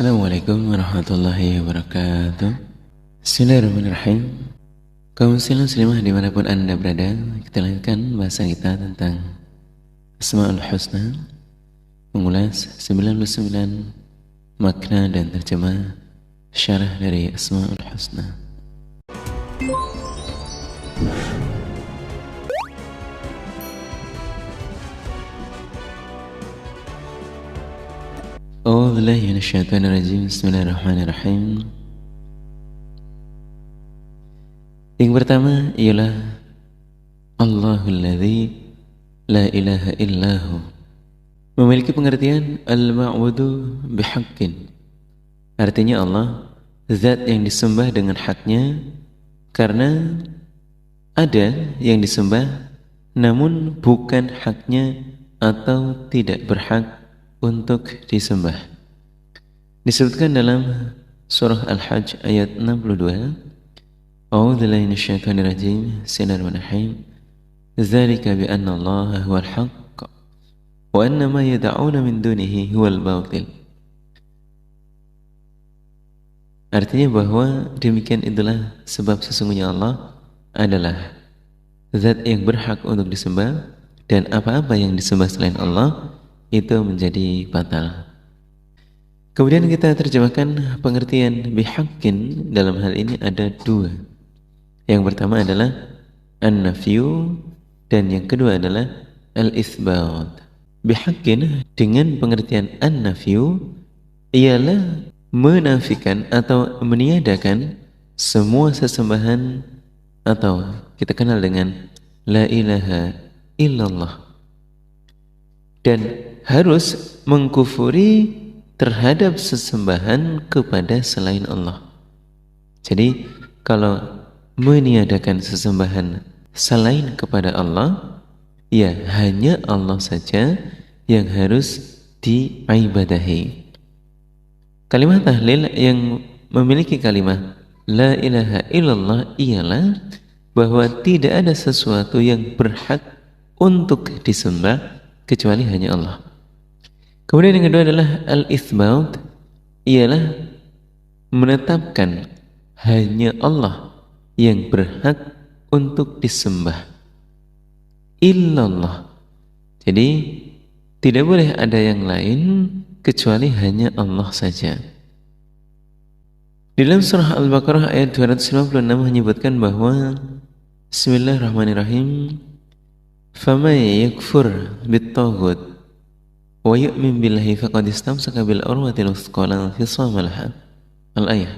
Assalamualaikum warahmatullahi wabarakatuh. Bismillahirrahmanirrahim. Kaum muslim muslimah dimanapun anda berada, kita lanjutkan bahasan kita tentang Asmaul Husna, mengulas 99 makna dan terjemah syarah dari Asmaul Husna. A'udzubillahi minasyaitonirrajim. Bismillahirrahmanirrahim. Yang pertama ialah Allahul ladzi la ilaha illahu, memiliki pengertian al-ma'budu bihaqqin. Artinya Allah zat yang disembah dengan haknya, karena ada yang disembah namun bukan haknya atau tidak berhak untuk disembah. Disebutkan dalam surah Al-Hajj ayat 62, A'udzubillahi minasyaitonir rajim. Bismillahirrahmanirrahim. Dzalika bi anna Allaha huwal haqq wa anna ma yad'una min dunihi huwal batil. Artinya bahwa demikian itulah sebab sesungguhnya Allah adalah zat yang berhak untuk disembah, dan apa-apa yang disembah selain Allah itu menjadi batal. Kemudian kita terjemahkan pengertian bihaqqin. Dalam hal ini ada dua. Yang pertama adalah an-nafyu, dan yang kedua adalah al-itsbat. Bihaqqin dengan pengertian an-nafyu ialah menafikan atau meniadakan semua sesembahan, atau kita kenal dengan la ilaha illallah, dan harus mengkufuri terhadap sesembahan kepada selain Allah. Jadi kalau meniadakan sesembahan selain kepada Allah, ya hanya Allah saja yang harus diibadahi. Kalimat tahlil yang memiliki kalimat la ilaha illallah ialah bahwa tidak ada sesuatu yang berhak untuk disembah kecuali hanya Allah. Kemudian yang kedua adalah al-itsbat, ialah menetapkan hanya Allah yang berhak untuk disembah, illallah. Jadi tidak boleh ada yang lain kecuali hanya Allah saja. Di dalam surah Al-Baqarah ayat 256 menyebutkan bahwa Bismillahirrahmanirrahim, faman yakfur bit-taghut wa yu'min billahi faqad istamsaka bil urwatil wuthqa la infisama laha. Al-ayah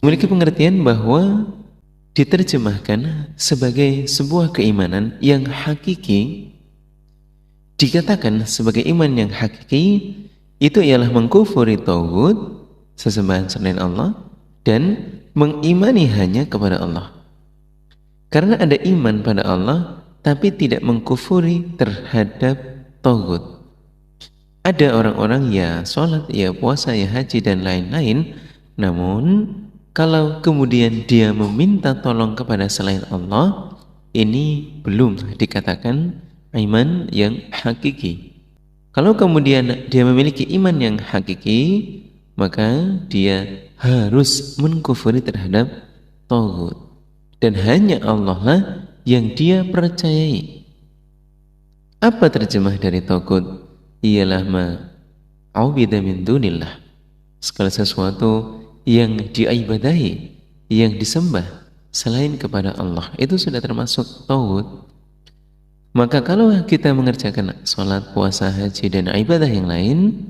memiliki pengertian bahwa diterjemahkan sebagai sebuah keimanan yang hakiki. Dikatakan sebagai iman yang hakiki itu ialah mengkufuri taghut, sesembahan selain Allah, dan mengimani hanya kepada Allah. Karena ada iman pada Allah tapi tidak mengkufuri terhadap taghut. Ada orang-orang ya sholat, ya puasa, ya haji dan lain-lain, namun kalau kemudian dia meminta tolong kepada selain Allah, ini belum dikatakan iman yang hakiki. Kalau kemudian dia memiliki iman yang hakiki, maka dia harus mengkufuri terhadap taghut, dan hanya Allah lah yang dia percayai. Apa terjemah dari taghut? Ialah ma'ubida min dunillah, segala sesuatu yang diibadahi, yang disembah selain kepada Allah, itu sudah termasuk taghut. Maka kalau kita mengerjakan sholat, puasa, haji dan ibadah yang lain,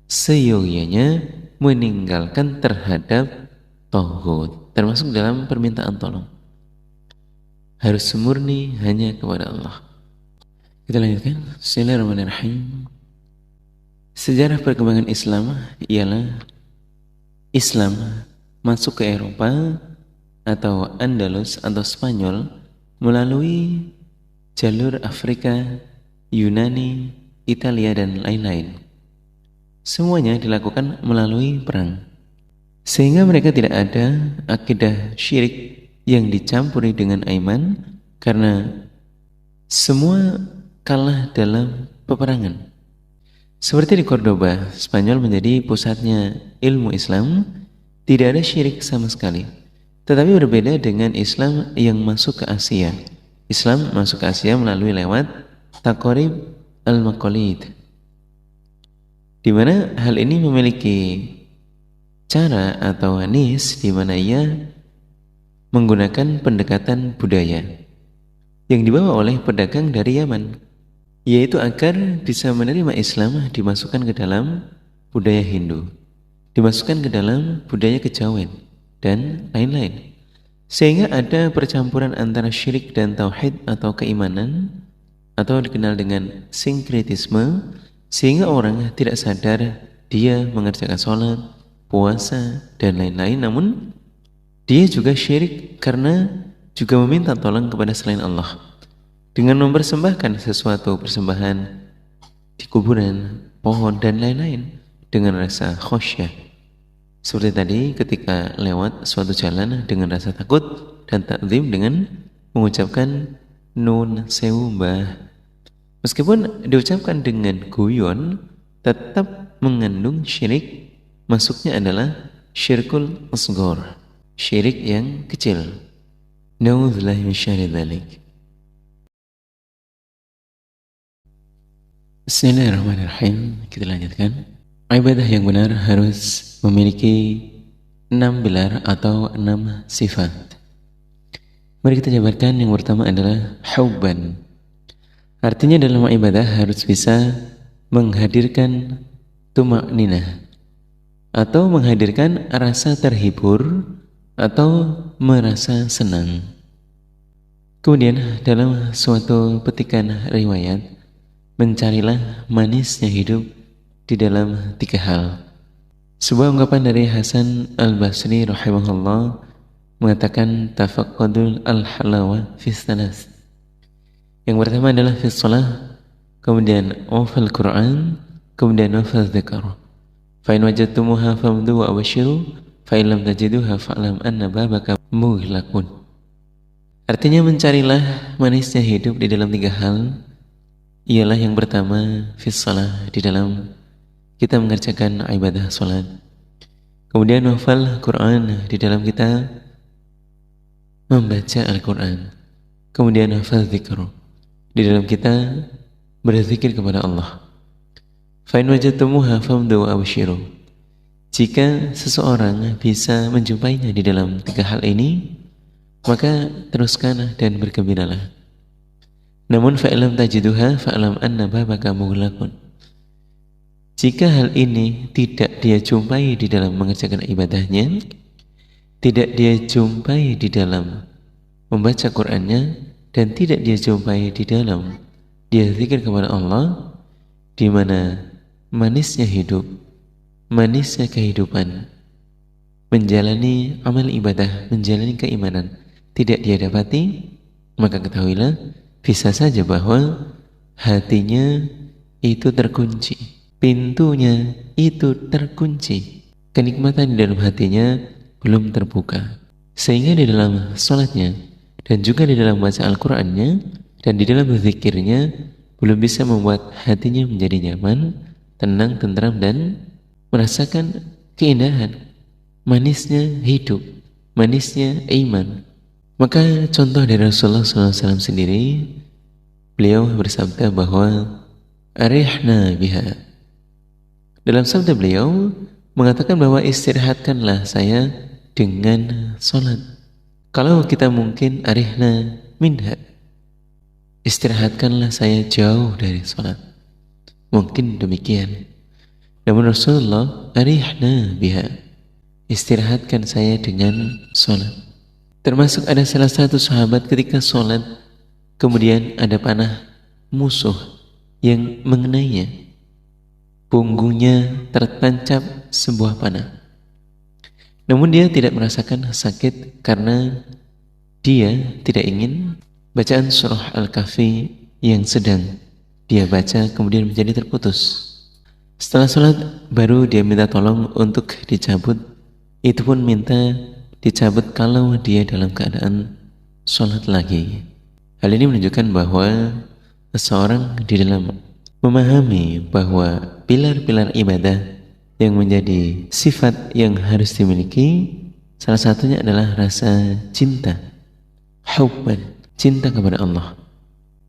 seyogyanya meninggalkan terhadap taghut, termasuk dalam permintaan tolong. Harus murni hanya kepada Allah. Kita lanjutkan. Bismillahirrahmanirrahim. Sejarah perkembangan Islam ialah Islam masuk ke Eropa atau Andalus atau Spanyol melalui jalur Afrika, Yunani, Italia dan lain-lain. Semuanya dilakukan melalui perang, sehingga mereka tidak ada akidah syirik yang dicampuri dengan iman, karena semua kalah dalam peperangan. Seperti di Cordoba, Spanyol menjadi pusatnya ilmu Islam, tidak ada syirik sama sekali. Tetapi berbeda dengan Islam yang masuk ke Asia. Islam masuk ke Asia melalui lewat taqarib al-maqalid, di mana hal ini memiliki cara atau anis di mana ia menggunakan pendekatan budaya yang dibawa oleh pedagang dari Yaman, yaitu agar bisa menerima Islam dimasukkan ke dalam budaya Hindu, dimasukkan ke dalam budaya kejawen, dan lain-lain. Sehingga ada percampuran antara syirik dan tauhid atau keimanan, atau dikenal dengan sinkretisme, sehingga orang tidak sadar dia mengerjakan sholat, puasa, dan lain-lain, namun dia juga syirik karena juga meminta tolong kepada selain Allah dengan mempersembahkan sesuatu persembahan di kuburan, pohon, dan lain-lain dengan rasa khosyah. Seperti tadi ketika lewat suatu jalan dengan rasa takut dan takzim dengan mengucapkan nun sewu mbah. Meskipun diucapkan dengan guyon, tetap mengandung syirik. Masuknya adalah syirkul asghar, syirik yang kecil. Na'udzubillahi min syarri dzalik. Bismillahirrahmanirrahim. Kita lanjutkan. Ibadah yang benar harus memiliki 6 pilar atau 6 sifat. Mari kita jabarkan. Yang pertama adalah hubban. Artinya dalam ibadah harus bisa menghadirkan tuma'ninah, atau menghadirkan rasa terhibur atau merasa senang. Kemudian dalam suatu petikan riwayat, mencarilah manisnya hidup di dalam 3 hal. Sebuah ungkapan dari Hasan al-Basri rahimahullah mengatakan tafaqqadul al-halawa fi thalas. Yang pertama adalah fi shalah, kemudian wafal Quran, kemudian wafal dzikr. Fa in wajadtumuha famdu wa abshiru, fa in lam tajiduha fa'lam anna babaka mughlaqun. Artinya mencarilah manisnya hidup di dalam 3 hal. Ialah yang pertama fi shalah, di dalam kita mengerjakan ibadah salat. Kemudian wafal Quran, di dalam kita membaca Al-Quran. Kemudian wafal dzikr, di dalam kita berzikir kepada Allah. Fa in wajadtumuha famdu wa abshiru. Jika seseorang bisa menjumpainya di dalam 3 hal ini, maka teruskan dan bergembiralah. Namun fa illam tajiduha fa'lam anna babaka mughlaqun. Jika hal ini tidak dia jumpai di dalam mengerjakan ibadahnya, tidak dia jumpai di dalam membaca Qur'annya, dan tidak dia jumpai di dalam dia zikir kepada Allah, di mana manisnya hidup, manisnya kehidupan, menjalani amal ibadah, menjalani keimanan, tidak dia dapati, maka ketahuilah bisa saja bahwa hatinya itu terkunci, pintunya itu terkunci, kenikmatan di dalam hatinya belum terbuka, sehingga di dalam sholatnya dan juga di dalam baca Al-Qur'annya dan di dalam berzikirnya belum bisa membuat hatinya menjadi nyaman, tenang, tentram, dan merasakan keindahan, manisnya hidup, manisnya iman. Maka contoh dari Rasulullah SAW sendiri, beliau bersabda bahwa arihna biha. Dalam sabda beliau mengatakan bahwa istirahatkanlah saya dengan sholat. Kalau kita mungkin arihna minha, istirahatkanlah saya jauh dari sholat, mungkin demikian. Namun Rasulullah arihna biha, istirahatkan saya dengan sholat. Termasuk ada salah satu sahabat ketika sholat, kemudian ada panah musuh yang mengenainya, punggungnya tertancap sebuah panah. Namun dia tidak merasakan sakit karena dia tidak ingin bacaan surah Al-Kahfi yang sedang dia baca kemudian menjadi terputus. Setelah sholat baru dia minta tolong untuk dicabut. Itu pun minta dicabut kalau dia dalam keadaan sholat lagi. Hal ini menunjukkan bahwa seseorang di dalam memahami bahwa pilar-pilar ibadah yang menjadi sifat yang harus dimiliki, salah satunya adalah rasa cinta, hubban, cinta kepada Allah.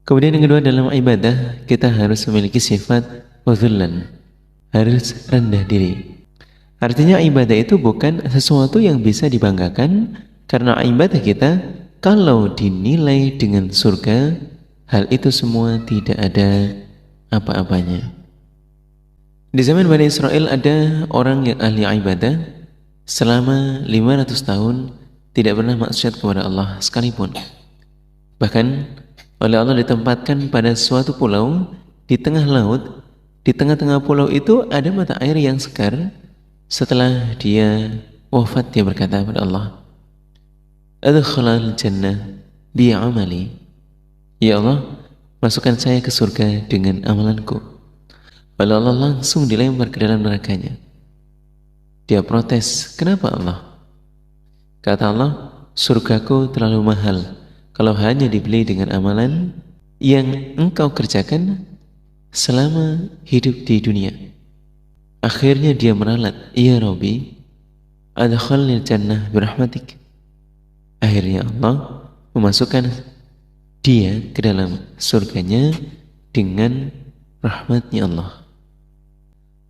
Kemudian yang kedua, dalam ibadah kita harus memiliki sifat wazullan, harus rendah diri. Artinya ibadah itu bukan sesuatu yang bisa dibanggakan, karena ibadah kita kalau dinilai dengan surga, hal itu semua tidak ada apa-apanya. Di zaman Bani Israel ada orang yang ahli ibadah selama 500 tahun tidak pernah maksiat kepada Allah sekalipun. Bahkan oleh Allah ditempatkan pada suatu pulau di tengah laut. Di tengah-tengah pulau itu ada mata air yang segar. Setelah dia wafat, dia berkata kepada Allah, adkhalal jannah bi amali. Ya Allah, masukkan saya ke surga dengan amalanku. Lalu Allah langsung dilempar ke dalam nerakanya. Dia protes, kenapa Allah? Kata Allah, surgaku terlalu mahal kalau hanya dibeli dengan amalan yang engkau kerjakan selama hidup di dunia. Akhirnya dia meralat, ya Rabbi, adkhalnil jannah birahmatik. Akhirnya Allah memasukkan dia ke dalam surganya dengan rahmatnya Allah.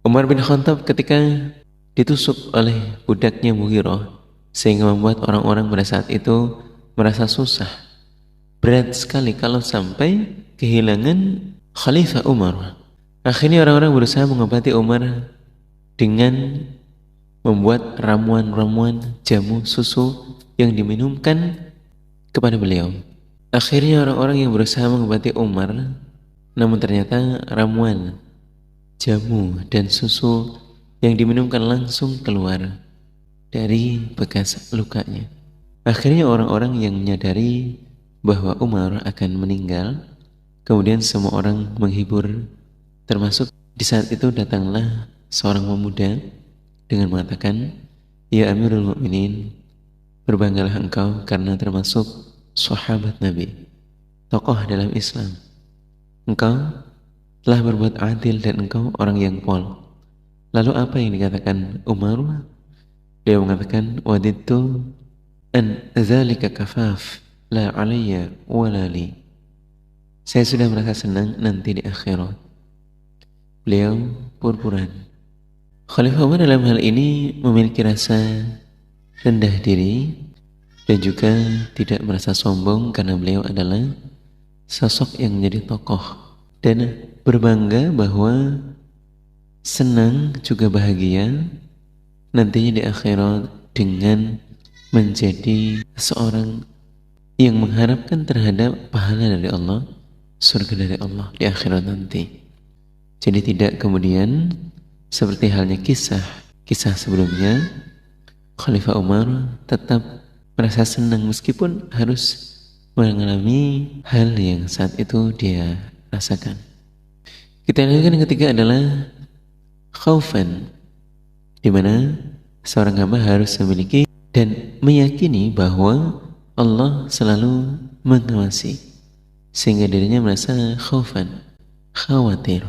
Umar bin Khattab ketika ditusuk oleh budaknya Mughirah, sehingga membuat orang-orang pada saat itu merasa susah, berat sekali kalau sampai kehilangan Khalifah Umar. Akhirnya orang-orang berusaha mengobati Umar dengan membuat ramuan-ramuan jamu susu yang diminumkan kepada beliau. Akhirnya orang-orang yang berusaha mengobati Umar, namun ternyata ramuan, jamu dan susu yang diminumkan langsung keluar dari bekas lukanya. Akhirnya orang-orang yang menyadari bahwa Umar akan meninggal, kemudian semua orang menghibur, termasuk di saat itu datanglah seorang pemuda dengan mengatakan, ya Amirul Mukminin, berbanggalah engkau karena termasuk sahabat Nabi, tokoh dalam Islam. Engkau telah berbuat adil dan engkau orang yang pol. Lalu apa yang dikatakan Umar? Dia mengatakan, wadidtu an dzalika kafaf la alayya wala li. Saya sudah merasa senang nanti di akhirat. Beliau purpuran. Khalifah Umar dalam hal ini memiliki rasa rendah diri dan juga tidak merasa sombong karena beliau adalah sosok yang menjadi tokoh, dan berbangga bahwa senang juga bahagia nantinya di akhirat dengan menjadi seorang yang mengharapkan terhadap pahala dari Allah, surga dari Allah di akhirat nanti. Jadi tidak kemudian seperti halnya kisah sebelumnya, Khalifah Umar tetap merasa senang meskipun harus mengalami hal yang saat itu dia rasakan. Kita lihat yang ketiga adalah khaufan, di mana seorang hamba harus memiliki dan meyakini bahwa Allah selalu mengawasi, sehingga dirinya merasa khaufan, khawatir.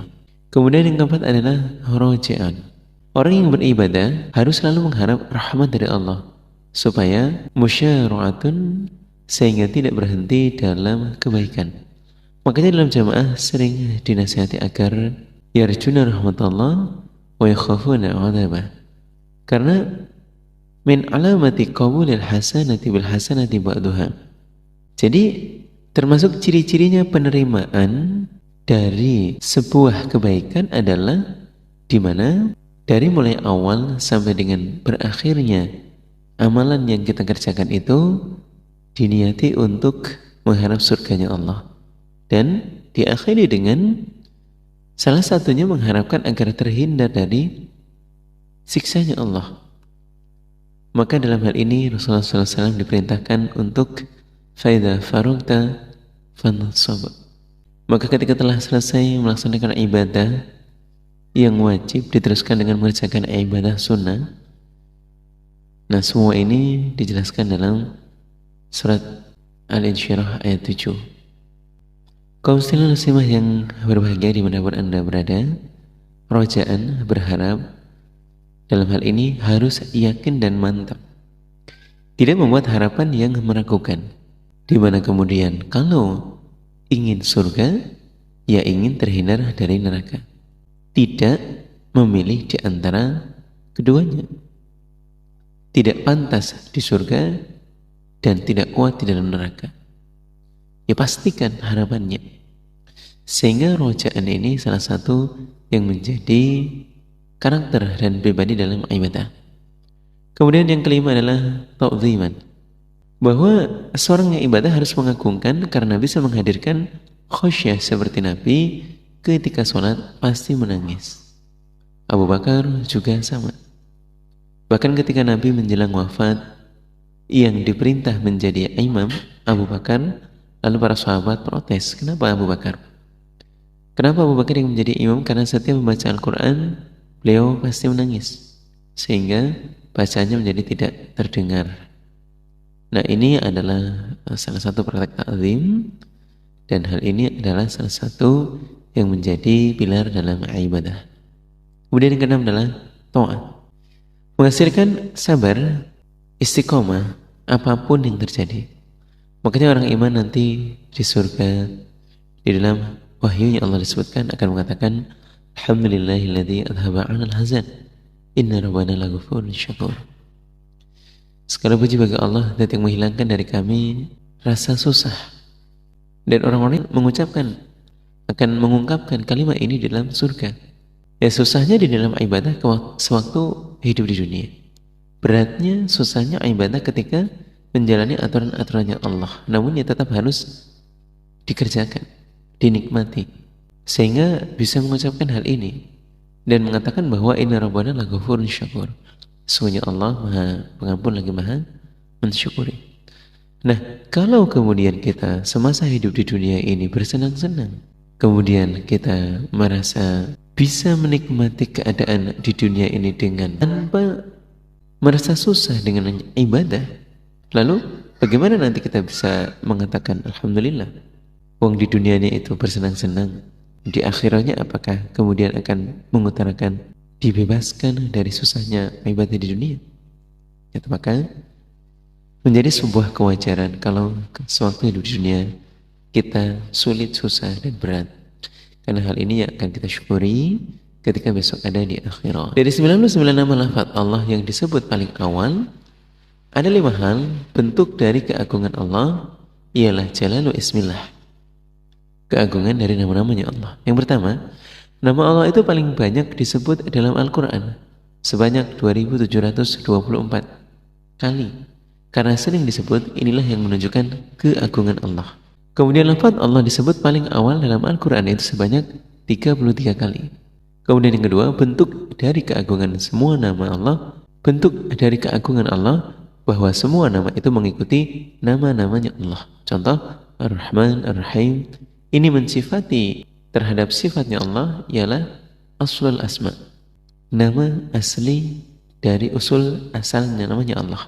Kemudian yang keempat adalah roja'an. Orang yang beribadah harus selalu mengharap rahmat dari Allah, supaya musyara'atun, sehingga tidak berhenti dalam kebaikan. Makanya dalam jamaah sering dinasihati agar yarjuna rahmatullah wa yakhafuna 'adzabah. Karena min alamati qabulil hasanati bil hasanati ba'daha. Jadi termasuk ciri-cirinya penerimaan dari sebuah kebaikan adalah di mana dari mulai awal sampai dengan berakhirnya amalan yang kita kerjakan itu diniati untuk mengharap surganya Allah, dan diakhiri dengan salah satunya mengharapkan agar terhindar dari siksanya Allah. Maka dalam hal ini Rasulullah SAW diperintahkan untuk faidha farugta fansab. Maka ketika telah selesai melaksanakan ibadah yang wajib, diteruskan dengan mengerjakan ibadah sunnah. Nah, semua ini dijelaskan dalam surat Al-Insyirah ayat 7. Kaum muslimah yang berbahagia dimanapun Anda berada, rojaan, berharap, dalam hal ini harus yakin dan mantap. Tidak membuat harapan yang meragukan. Di mana kemudian kalau ingin surga, ya ingin terhindar dari neraka. Tidak memilih di antara keduanya. Tidak pantas di surga dan tidak kuat di dalam neraka. Ya pastikan harapannya. Sehingga rojaan ini salah satu yang menjadi karakter dan pribadi dalam ibadah. Kemudian yang kelima adalah ta'ziman, bahwa seorang yang ibadah harus mengagungkan karena bisa menghadirkan khusyah seperti Nabi ketika sholat pasti menangis. Abu Bakar juga sama. Bahkan ketika Nabi menjelang wafat yang diperintah menjadi imam Abu Bakar, lalu para sahabat protes, kenapa Abu Bakar? Kenapa Abu Bakar yang menjadi imam? Karena setiap membaca Al-Quran beliau pasti menangis sehingga bacanya menjadi tidak terdengar. Nah, ini adalah salah satu praktek ta'zim, dan hal ini adalah salah satu yang menjadi pilar dalam ibadah. Kemudian yang keenam adalah ta'at, menghasilkan sabar, istiqomah apapun yang terjadi. Makanya orang iman nanti di surga, di dalam wahyunya Allah disebutkan akan mengatakan alhamdulillahilladzi adhaba 'anal hazan inna rabbana laghafurun syakur. Segala puji bagi Allah yang menghilangkan dari kami rasa susah. Dan orang-orang mengucapkan, akan mengungkapkan kalimat ini di dalam surga. Ya susahnya di dalam ibadah sewaktu hidup di dunia. Beratnya, susahnya ibadah ketika menjalani aturan-aturannya Allah. Namun ya tetap harus dikerjakan, dinikmati. Sehingga bisa mengucapkan hal ini dan mengatakan bahwa inna rabbana laghafurun syakur. Sesungguhnya Allah Maha Pengampun lagi Maha mensyukuri. Nah, kalau kemudian kita semasa hidup di dunia ini bersenang-senang, kemudian kita merasa bisa menikmati keadaan di dunia ini dengan tanpa merasa susah dengan ibadah, lalu bagaimana nanti kita bisa mengatakan alhamdulillah? Wong di dunianya itu bersenang-senang, di akhiratnya apakah kemudian akan mengutarakan dibebaskan dari susahnya ibadah di dunia? Ya, maka menjadi sebuah kewajaran kalau sewaktu hidup di dunia kita sulit, susah, dan berat. Karena hal ini akan kita syukuri ketika besok ada di akhirat. Dari 99 nama lafaz Allah yang disebut paling awal, ada 5 hal bentuk dari keagungan Allah, ialah jalalu ismillah, keagungan dari nama-namanya Allah. Yang pertama, nama Allah itu paling banyak disebut dalam Al-Quran, sebanyak 2724 kali. Karena sering disebut, inilah yang menunjukkan keagungan Allah. Kemudian lafaz Allah disebut paling awal dalam Al-Quran itu sebanyak 33 kali. Kemudian yang kedua, bentuk dari keagungan semua nama Allah, bentuk dari keagungan Allah bahwa semua nama itu mengikuti nama-namanya Allah. Contoh, Ar-Rahman, Ar-Rahim, ini mensifati terhadap sifatnya Allah ialah aslul asma, nama asli dari usul asalnya namanya Allah.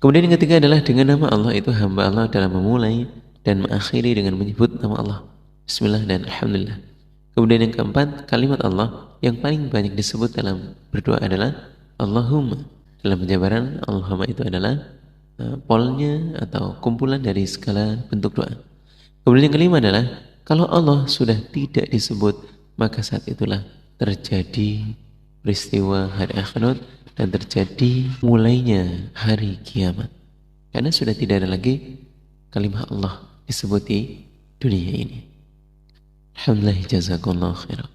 Kemudian yang ketiga adalah dengan nama Allah itu hamba Allah dalam memulai dan mengakhiri dengan menyebut nama Allah, Bismillah dan Alhamdulillah. Kemudian yang keempat, kalimat Allah yang paling banyak disebut dalam berdoa adalah Allahumma. Dalam penjabaran, Allahumma itu adalah polnya atau kumpulan dari segala bentuk doa. Kemudian yang kelima adalah kalau Allah sudah tidak disebut, maka saat itulah terjadi peristiwa hari akhirat dan terjadi mulainya hari kiamat. Karena sudah tidak ada lagi kalimat Allah disebut di dunia ini. Alhamdulillah, jazakumullah khairan.